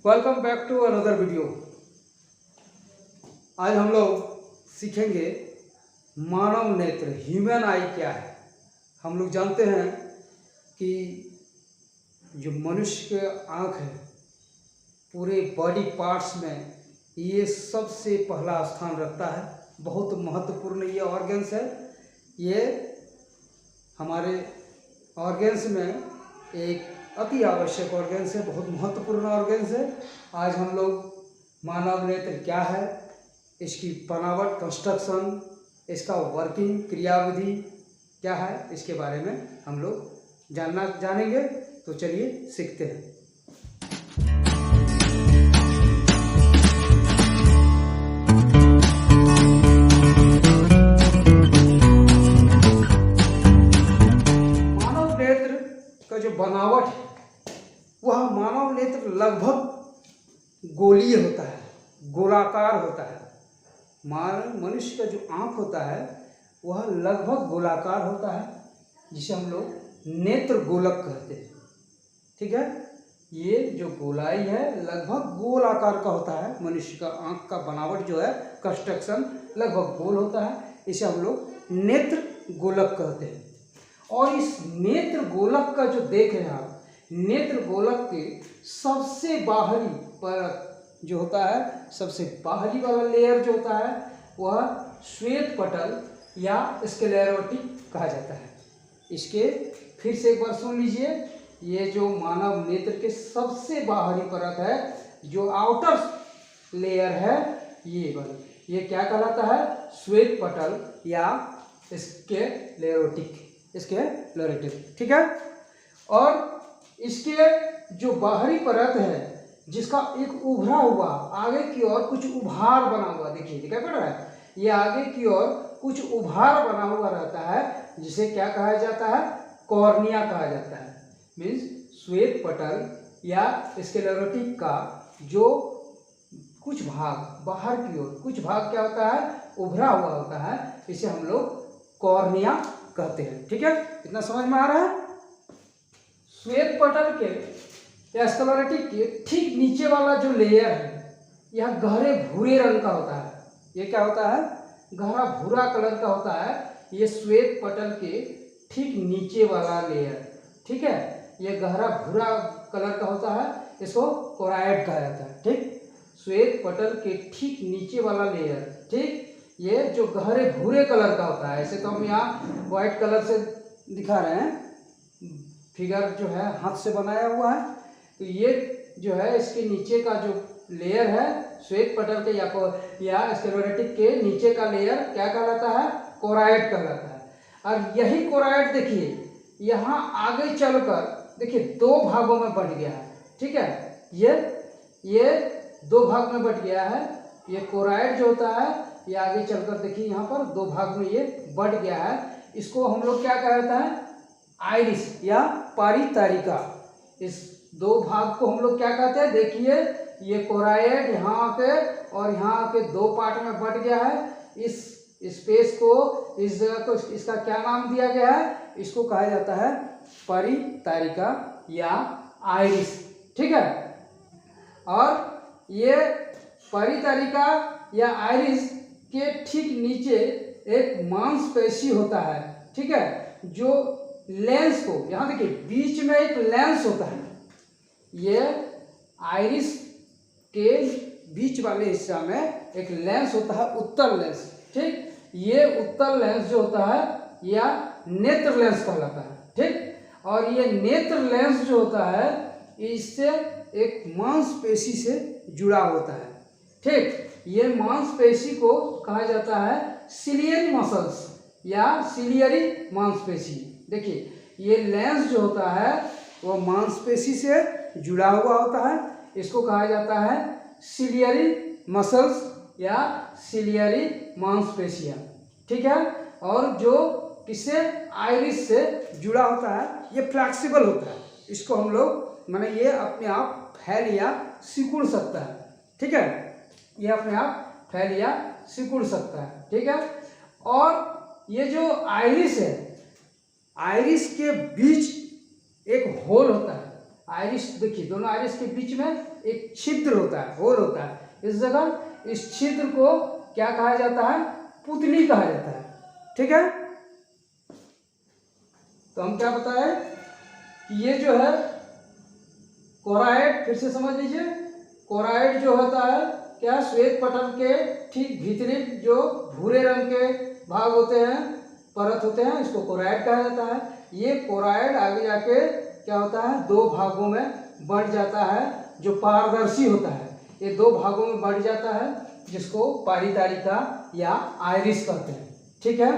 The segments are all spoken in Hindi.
Welcome back to another video. आज हम लोग सीखेंगे मानव नेत्र, ह्यूमन आई क्या है। हम लोग जानते हैं कि जो मनुष्य के आँख है पूरे बॉडी पार्ट्स में ये सबसे पहला स्थान रखता है। बहुत महत्वपूर्ण ये ऑर्गन्स है। ये हमारे ऑर्गन्स में एक अति आवश्यक ऑर्गन्स है, बहुत महत्वपूर्ण ऑर्गन्स है। आज हम लोग मानव नेत्र क्या है, इसकी बनावट, कंस्ट्रक्शन, इसका वर्किंग, क्रियाविधि क्या है, इसके बारे में हम लोग जानेंगे। तो चलिए सीखते हैं। मानव नेत्र का जो बनावट है वह मानव नेत्र लगभग गोलीय होता है, गोलाकार होता है। मनुष्य का जो आँख होता है वह लगभग गोलाकार होता है, जिसे हम लोग नेत्र गोलक कहते हैं। ठीक है, ये जो गोलाई है लगभग गोल आकार का होता है। मनुष्य का आँख का बनावट जो है, कंस्ट्रक्शन लगभग गोल होता है, इसे हम लोग नेत्र गोलक कहते हैं। और इस नेत्र गोलक का जो देख रहे हैं आप, नेत्र गोलक के सबसे बाहरी परत जो होता है, सबसे बाहरी वाला लेयर जो होता है वह श्वेत पटल या स्क्लेरोटिक कहा जाता है। इसके फिर से एक बार सुन लीजिए, ये जो मानव नेत्र के सबसे बाहरी परत है, जो आउटर लेयर है, ये क्या कहलाता है? श्वेत पटल या स्क्लेरोटिक। ठीक है। और इसके जो बाहरी परत है जिसका एक उभरा हुआ आगे की ओर कुछ उभार बना हुआ, देखिए दिखाई पड़ रहा है, ये आगे की ओर कुछ उभार बना हुआ रहता है, जिसे क्या कहा जाता है? कॉर्निया कहा जाता है। मीन्स श्वेत पटल या स्क्लेरोटिक का जो कुछ भाग बाहर की ओर, कुछ भाग क्या होता है? उभरा हुआ होता है, इसे हम लोग कॉर्निया कहते हैं। ठीक है, इतना समझ में आ रहा है? श्वेत पटल के या स्क्लेरोटिक के ठीक नीचे वाला जो लेयर है यह गहरे भूरे रंग का होता है। ये क्या होता है? गहरा भूरा कलर का होता है। ये श्वेत पटल के ठीक नीचे वाला लेयर, ठीक है, ये गहरा भूरा कलर का होता है, इसको कोराइड कहा जाता है। ठीक, श्वेत पटल के ठीक नीचे वाला लेयर, ठीक, ये जो गहरे भूरे कलर का होता है। ऐसे तो हम यहाँ व्हाइट कलर से दिखा रहे हैं, फिगर जो है हाथ से बनाया हुआ है। तो ये जो है इसके नीचे का जो लेयर है श्वेत पटल के या स्क्लेरोटिक के नीचे का लेयर क्या कहलाता है? कोराइड कहलाता है। और यही कोराइड देखिए यहाँ आगे चलकर देखिए दो भागों में बंट गया है। ठीक है, ये दो भाग में बंट गया है। ये कोराइड जो होता है ये आगे चलकर देखिए यहाँ पर दो भाग में ये बंट गया है। इसको हम लोग क्या कहते हैं? आइरिस या परितारिका। इस दो भाग को हम लोग क्या कहते हैं? देखिए ये कोराइड यहाँ आके और यहाँ आके दो पार्ट में बंट गया है। इस स्पेस को, इस जगह को, इसका क्या नाम दिया गया है? इसको कहा जाता है परितारिका या आइरिस। ठीक है, और ये परितारिका या आइरिस के ठीक नीचे एक मांसपेशी होता है। ठीक है, जो लेंस को, यहाँ देखिए बीच में एक लेंस होता है। ये आइरिस के बीच वाले हिस्सा में एक लेंस होता है, उत्तल लेंस। ठीक, ये उत्तल लेंस जो होता है या नेत्र लेंस कहलाता है। ठीक, और ये नेत्र लेंस जो होता है इससे एक मांसपेशी से जुड़ा होता है। ठीक, ये मांसपेशी को कहा जाता है सिलियरी मसल्स या सिलियरी मांसपेशी। देखिए ये लेंस जो होता है वो मांसपेशी से जुड़ा हुआ होता है, इसको कहा जाता है सिलियरी मसल्स या सिलियरी मांसपेशियां। ठीक है, और जो किससे? आइरिस से जुड़ा होता है, ये फ्लेक्सिबल होता है। इसको हम लोग माने ये अपने आप फैल या सिकुड़ सकता है। ठीक है, ये अपने आप फैल या सिकुड़ सकता है। ठीक है, और ये जो आइरिस है, आइरिस के बीच एक होल होता है। आइरिस देखिए, दोनों आइरिस के बीच में एक छिद्र होता है, होल होता है। इस जगह इस छिद्र को क्या कहा जाता है? पुतली कहा जाता है। ठीक है, तो हम क्या बताए कि ये जो है कोराइड, फिर से समझ लीजिए, कोराइड जो होता है क्या, श्वेत पटल के ठीक भीतरी जो भूरे रंग के भाग होते हैं, परत होते हैं, इसको कोराइड कहा जाता है। ये कोराइड आगे जाके क्या होता है, दो भागों में बढ़ जाता है, जो पारदर्शी होता है। ये दो भागों में बढ़ जाता है, जिसको पारीदारिका या आइरिस कहते हैं। ठीक है,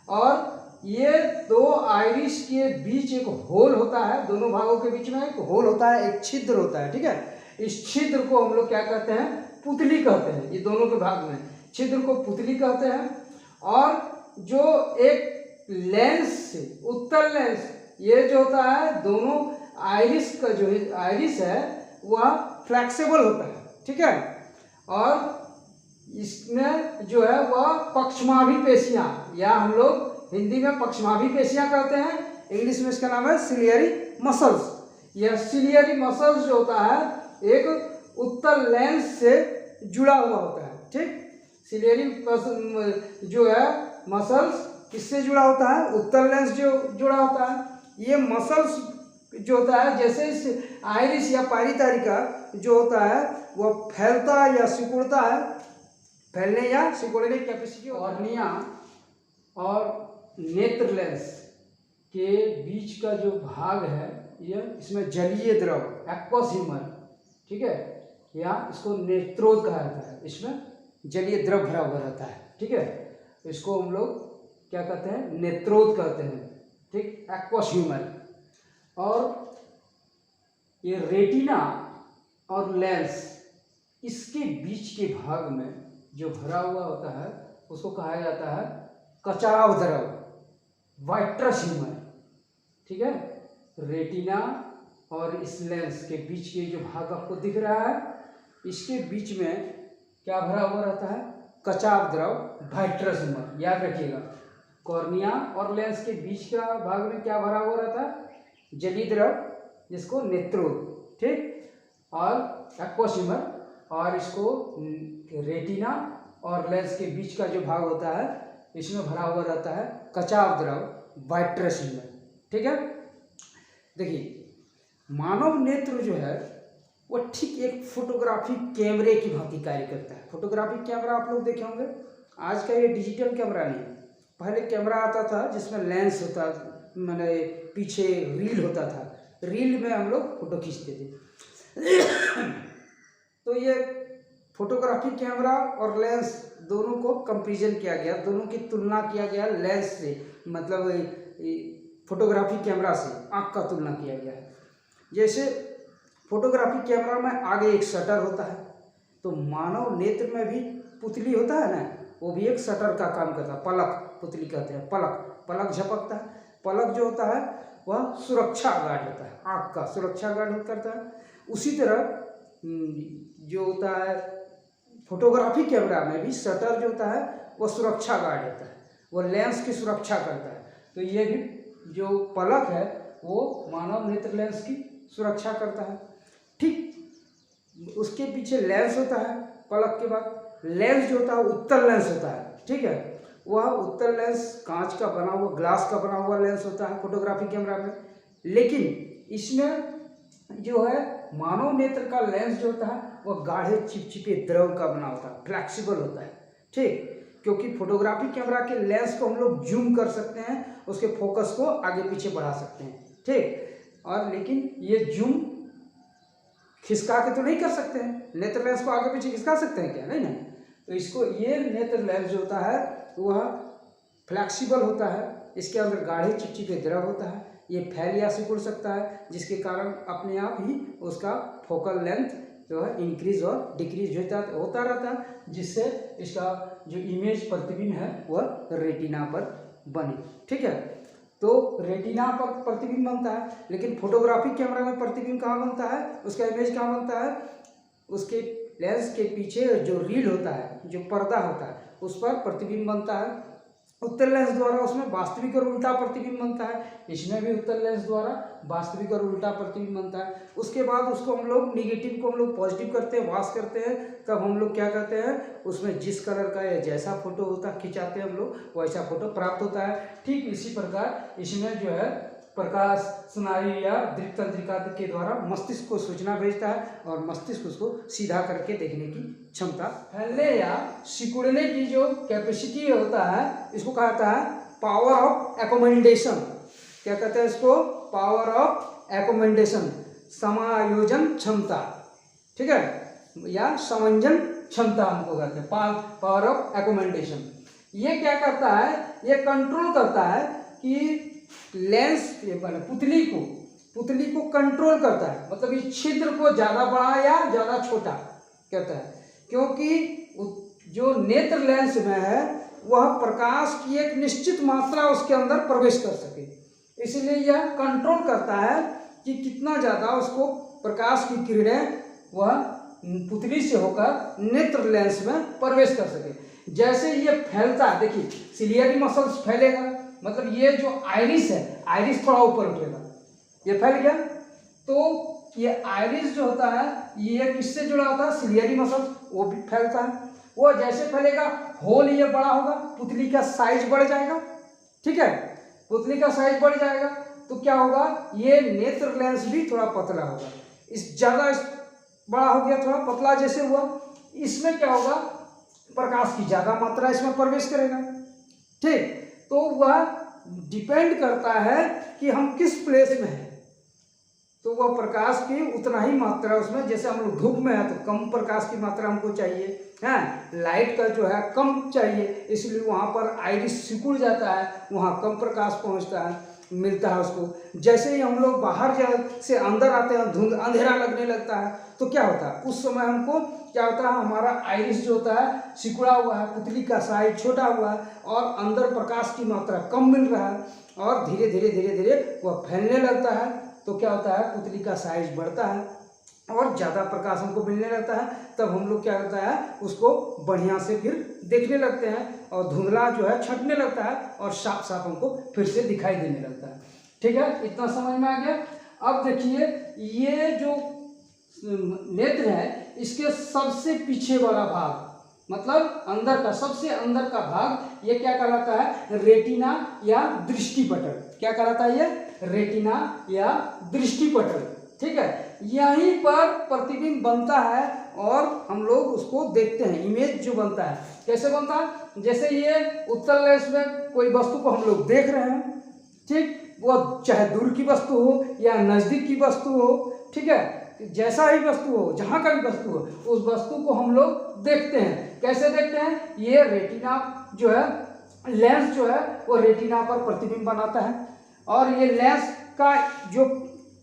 और ये दो आइरिस के बीच एक होल होता है, दोनों भागों के बीच में एक होल होता है, एक छिद्र होता है। ठीक है, इस छिद्र को हम लोग क्या कहते हैं? पुतली कहते हैं। ये दोनों के भाग में छिद्र को पुतली कहते हैं। और जो एक लेंस, उत्तल लेंस, ये जो होता है, दोनों आइरिस का जो आइरिस है वह फ्लेक्सिबल होता है। ठीक है, और इसमें जो है वह पक्षमाभी पेशियां, या हम लोग हिंदी में पक्षमाभी पेशियां कहते हैं, इंग्लिश में इसका नाम है सिलियरी मसल्स। यह सिलियरी मसल्स जो होता है एक उत्तल लेंस से जुड़ा हुआ होता है। ठीक, सिलियरी जो है मसल्स किससे जुड़ा होता है? उत्तल लेंस जो जुड़ा होता है। ये मसल्स जो होता है, जैसे इस आइरिस या पारीदारिका जो होता है वह फैलता या सिकुड़ता है, फैलने या सिकुड़ने की कैपेसिटी। कॉर्निया और नेत्र लेंस के बीच का जो भाग है, यह इसमें जलीय द्रव, एक्वस ह्यूमर, ठीक है, या इसको नेत्रोद कहा जाता है। इसमें जलीय द्रव भरा हुआ रहता है। ठीक है, इसको हम लोग क्या कहते हैं? नेत्रोद कहते हैं। ठीक, एक्वस ह्यूमर। और ये रेटिना और लेंस, इसके बीच के भाग में जो भरा हुआ होता है उसको कहा जाता है कचाव द्रव, वाइट्रस ह्यूमर। ठीक है, रेटिना और इस लेंस के बीच के जो भाग आपको दिख रहा है, इसके बीच में क्या भरा हुआ रहता है? कचाव द्रव, वाइट्रस ह्यूमर। याद रखिएगा, कॉर्निया और लेंस के बीच का भाग में क्या भरा हुआ रहता है? जलीय द्रव, जिसको नेत्रोद, ठीक, और एक्वस ह्यूमर। और इसको रेटिना और लेंस के बीच का जो भाग होता है, इसमें भरा हुआ रहता है कचाव द्रव, वाइट्रस ह्यूमर। ठीक है, देखिए, मानव नेत्र जो है वो ठीक एक फोटोग्राफी कैमरे की भांति कार्य करता है। फोटोग्राफी कैमरा आप लोग देखे होंगे, आज का ये डिजिटल कैमरा नहीं, पहले कैमरा आता था जिसमें लेंस होता, मैंने पीछे रील होता था, रील में हम लोग फोटो खींचते थे। तो ये फोटोग्राफी कैमरा और लेंस दोनों को कंपैरिजन किया गया, दोनों की तुलना किया गया लेंस से, मतलब फोटोग्राफी कैमरा से आँख का तुलना किया गया है। जैसे फोटोग्राफी कैमरा में आगे एक शटर होता है, तो मानव नेत्र में भी पुतली होता है ना, वो भी एक शटर का काम करता है, पलक, पुतली कहते हैं, पलक, पलक झपकता है। पलक जो होता है वह सुरक्षा गार्ड होता है, आँख का सुरक्षा गार्ड करता है। उसी तरह जो होता है फोटोग्राफी कैमरा में भी शटर जो होता है वह सुरक्षा गार्ड होता है, वह लेंस की सुरक्षा करता है। तो ये भी जो पलक है वो मानव नेत्र लेंस की सुरक्षा करता है। ठीक, उसके पीछे लेंस होता है, पलक के बाद लेंस जो होता है उत्तल लेंस होता है। ठीक है, वह उत्तल लेंस कांच का बना हुआ, ग्लास का बना हुआ लेंस होता है फोटोग्राफी कैमरा में। लेकिन इसमें जो है मानव नेत्र का लेंस जो होता है वह गाढ़े चिपचिपे द्रव का बना होता है, फ्लैक्सिबल होता है। ठीक, क्योंकि फोटोग्राफी कैमरा के लेंस को हम लोग जूम कर सकते हैं, उसके फोकस को आगे पीछे बढ़ा सकते हैं। ठीक, और लेकिन ये जूम खिसका के तो नहीं कर सकते हैं, नेत्र लेंस को आगे पीछे खिसका सकते हैं क्या? नहीं ना। तो इसको, ये नेत्र लेंस जो होता है वह फ्लैक्सिबल होता है, इसके अंदर गाढ़े चिपचिपे द्रव होता है, ये फैल या सिकुड़ सकता है, जिसके कारण अपने आप ही उसका फोकल लेंथ जो है इंक्रीज और डिक्रीज होता रहता है, जिससे इसका जो इमेज प्रतिबिंब है वह रेटिना पर बने। ठीक है, तो रेटिना पर प्रतिबिंब बनता है, लेकिन फोटोग्राफी कैमरा में प्रतिबिंब कहाँ बनता है, उसका इमेज कहाँ बनता है? उसके लेंस के पीछे जो रील होता है, जो पर्दा होता है, उस पर प्रतिबिंब बनता है। उत्तल लेंस द्वारा उसमें वास्तविक और उल्टा प्रतिबिंब बनता है, इसमें भी उत्तल लेंस द्वारा वास्तविक और उल्टा प्रतिबिंब बनता है। उसके बाद उसको हम लोग निगेटिव को हम लोग पॉजिटिव करते हैं, वाश करते हैं, तब हम लोग क्या करते हैं, उसमें जिस कलर का या जैसा फोटो होता है खिंचाते हैं हम लोग वैसा फोटो प्राप्त होता है। ठीक इसी प्रकार इसमें जो है प्रकाश स्नायु या दृक् तंत्रिका के द्वारा मस्तिष्क को सूचना भेजता है और मस्तिष्क उसको सीधा करके देखने की क्षमता, फैलने या सिकुड़ने की जो कैपेसिटी होता है, इसको कहा जाता है पावर ऑफ एकोमेंडेशन। क्या कहते हैं इसको? पावर ऑफ एकोमेंडेशन, समायोजन क्षमता, ठीक है, या समंजन क्षमता हमको कहते हैं पावर ऑफ एकोमेंडेशन। ये क्या करता है? ये कंट्रोल करता है कि लेंस पुतली को कंट्रोल करता है, मतलब इस छिद्र को ज़्यादा बड़ा या ज़्यादा छोटा कहता है, क्योंकि जो नेत्र लेंस में है वह प्रकाश की एक निश्चित मात्रा उसके अंदर प्रवेश कर सके, इसलिए यह कंट्रोल करता है कि कितना ज़्यादा उसको प्रकाश की किरणें वह पुतली से होकर नेत्र लेंस में प्रवेश कर सके। जैसे ये फैलता है, देखिए सिलियरी मसल्स फैलेगा, मतलब ये जो आइरिस है, आइरिस थोड़ा ऊपर उठेगा, ये फैल गया, तो ये आइरिस जो होता है ये किससे जुड़ा होता है? सिलियरी मसल्स, वो भी फैलता है। वो जैसे फैलेगा होल ये बड़ा होगा, पुतली का साइज बढ़ जाएगा, ठीक है, पुतली का साइज बढ़ जाएगा तो क्या होगा? ये नेत्र लेंस भी थोड़ा पतला होगा, इस ज़्यादा बड़ा हो गया, थोड़ा पतला जैसे हुआ, इसमें क्या होगा? प्रकाश की ज़्यादा मात्रा इसमें प्रवेश करेगा, ठीक। तो वह डिपेंड करता है कि हम किस प्लेस में हैं, तो वह प्रकाश की उतना ही मात्रा उसमें, जैसे हम लोग धूप में है तो कम प्रकाश की मात्रा हमको चाहिए, हैं, लाइट का जो है कम चाहिए, इसलिए वहाँ पर आइरिस सिकुड़ जाता है, वहाँ कम प्रकाश पहुँचता है, मिलता है उसको। जैसे ही हम लोग बाहर से अंदर आते हैं, धुंध अंधेरा लगने लगता है, तो क्या होता है? उस समय हमको क्या होता है? हमारा आइरिस जो होता है सिकुड़ा हुआ है, पुतली का साइज छोटा हुआ है और अंदर प्रकाश की मात्रा कम मिल रहा है, और धीरे धीरे धीरे धीरे वह फैलने लगता है, तो क्या होता है? पुतली का साइज बढ़ता है और ज़्यादा प्रकाश हमको मिलने लगता है, तब हम लोग क्या करता है? उसको बढ़िया से फिर देखने लगते हैं और धुंधला जो है छटने लगता है और साफ साफ हमको फिर से दिखाई देने लगता है, ठीक है। इतना समझ में आ गया। अब देखिए ये जो नेत्र है इसके सबसे पीछे वाला भाग, मतलब अंदर का सबसे अंदर का भाग, ये क्या कहलाता है? रेटिना या दृष्टिपटल। क्या कहलाता है ये? रेटिना या दृष्टिपटल, ठीक है। यहीं पर प्रतिबिंब बनता है और हम लोग उसको देखते हैं, इमेज जो बनता है कैसे बनता है? जैसे ये उत्तल लेंस में कोई वस्तु को हम लोग देख रहे हैं, ठीक, वो चाहे दूर की वस्तु हो या नज़दीक की वस्तु हो, ठीक है, जैसा ही वस्तु हो, जहाँ का भी वस्तु हो, उस वस्तु को हम लोग देखते हैं। कैसे देखते हैं? ये रेटिना जो है, लेंस जो है वो रेटिना पर प्रतिबिंब बनाता है, और ये लेंस का जो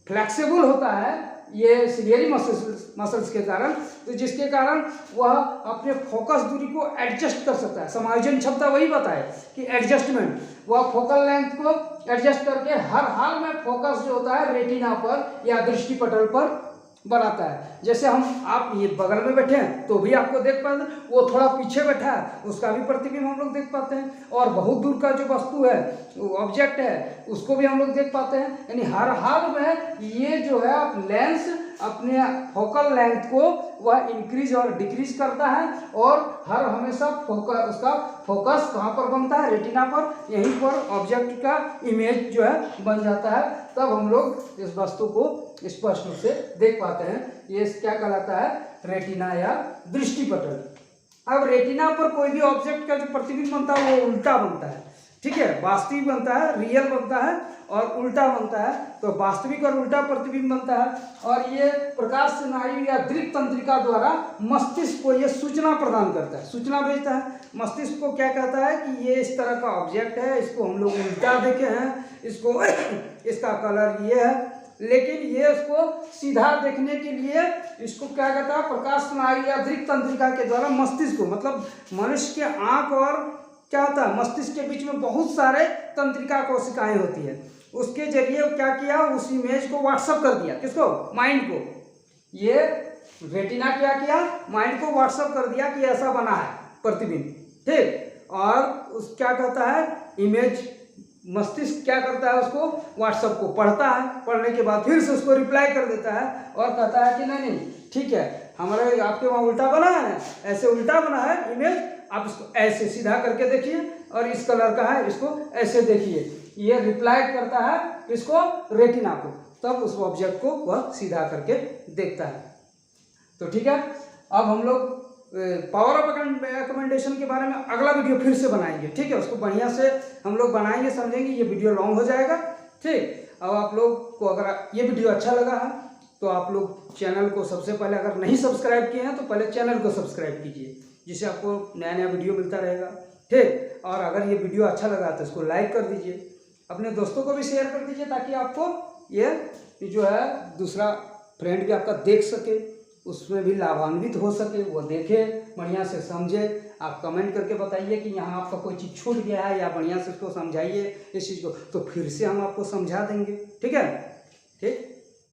फ्लेक्सिबल होता है ये सिलियरी मसल्स के कारण, तो जिसके कारण वह अपने फोकस दूरी को एडजस्ट कर सकता है। समायोजन क्षमता वही बताए कि एडजस्टमेंट, वह फोकल लेंथ को एडजस्ट करके हर हाल में फोकस जो होता है रेटिना पर या दृष्टिपटल पर बनाता है। जैसे आप ये बगल में बैठे हैं तो भी आपको देख पाते हैं, वो थोड़ा पीछे बैठा है उसका भी प्रतिबिंब हम लोग देख पाते हैं, और बहुत दूर का जो वस्तु है, ऑब्जेक्ट है, उसको भी हम लोग देख पाते हैं। यानी हर हाल में ये जो है लेंस अपने फोकल लेंथ को वह इंक्रीज और डिक्रीज करता है, और हर हमेशा उसका फोकस कहाँ पर बनता है? रेटिना पर। यहीं पर ऑब्जेक्ट का इमेज जो है बन जाता है, तब हम लोग इस वस्तु को स्पष्ट रूप से देख पाते हैं। ये क्या कहलाता है? रेटिना या दृष्टिपटल। अब रेटिना पर कोई भी ऑब्जेक्ट का जो प्रतिबिंब बनता है वो उल्टा बनता है, ठीक है, वास्तविक बनता है, रियल बनता है और उल्टा बनता है। तो वास्तविक और उल्टा प्रतिबिंब बनता है, और ये प्रकाश स्नायु या दृक् तंत्रिका द्वारा मस्तिष्क को ये सूचना प्रदान करता है, सूचना भेजता है। मस्तिष्क को क्या कहता है कि ये इस तरह का ऑब्जेक्ट है, इसको हम लोग उल्टा देखे हैं, इसको इसका कलर ये है, लेकिन ये इसको सीधा देखने के लिए इसको क्या कहता है? प्रकाश स्नायु या दृक् तंत्रिका के द्वारा मस्तिष्क को, मतलब मनुष्य के आँख और क्या होता है मस्तिष्क के बीच में बहुत सारे तंत्रिका कोशिकाएं होती है, उसके जरिए क्या किया? उस इमेज को व्हाट्सअप कर दिया। किसको? माइंड को। ये रेटिना क्या किया? माइंड को व्हाट्सअप कर दिया कि ऐसा बना है प्रतिबिंब, ठीक। और उस क्या कहता है, इमेज मस्तिष्क क्या करता है, उसको व्हाट्सएप को पढ़ता है, पढ़ने के बाद फिर से उसको रिप्लाई कर देता है और कहता है कि नहीं नहीं ठीक है, हमारे आपके वहाँ उल्टा बना है, ऐसे उल्टा बना है इमेज, आप इसको ऐसे सीधा करके देखिए और इस कलर का है, इसको ऐसे देखिए। ये रिप्लाई करता है इसको, रेटिना को, तब उस ऑब्जेक्ट को वह सीधा करके देखता है। तो ठीक है, अब हम लोग पावर ऑफ अकोमोडेशन के बारे में अगला वीडियो फिर से बनाएंगे, ठीक है, उसको बढ़िया से हम लोग बनाएंगे, समझेंगे, ये वीडियो लॉन्ग हो जाएगा, ठीक। अब आप लोग को अगर ये वीडियो अच्छा लगा है तो आप लोग चैनल को सबसे पहले, अगर नहीं सब्सक्राइब किए हैं तो पहले चैनल को सब्सक्राइब कीजिए, जिससे आपको नया नया वीडियो मिलता रहेगा, ठीक। और अगर ये वीडियो अच्छा लगा तो इसको लाइक कर दीजिए, अपने दोस्तों को भी शेयर कर दीजिए, ताकि आपको ये जो है दूसरा फ्रेंड भी आपका देख सके, उसमें भी लाभान्वित हो सके, वो देखे, बढ़िया से समझे। आप कमेंट करके बताइए कि यहाँ आपका कोई चीज़ छूट गया है, या बढ़िया से उसको समझाइए इस चीज़ को, तो फिर से हम आपको समझा देंगे, ठीक है, ठीक।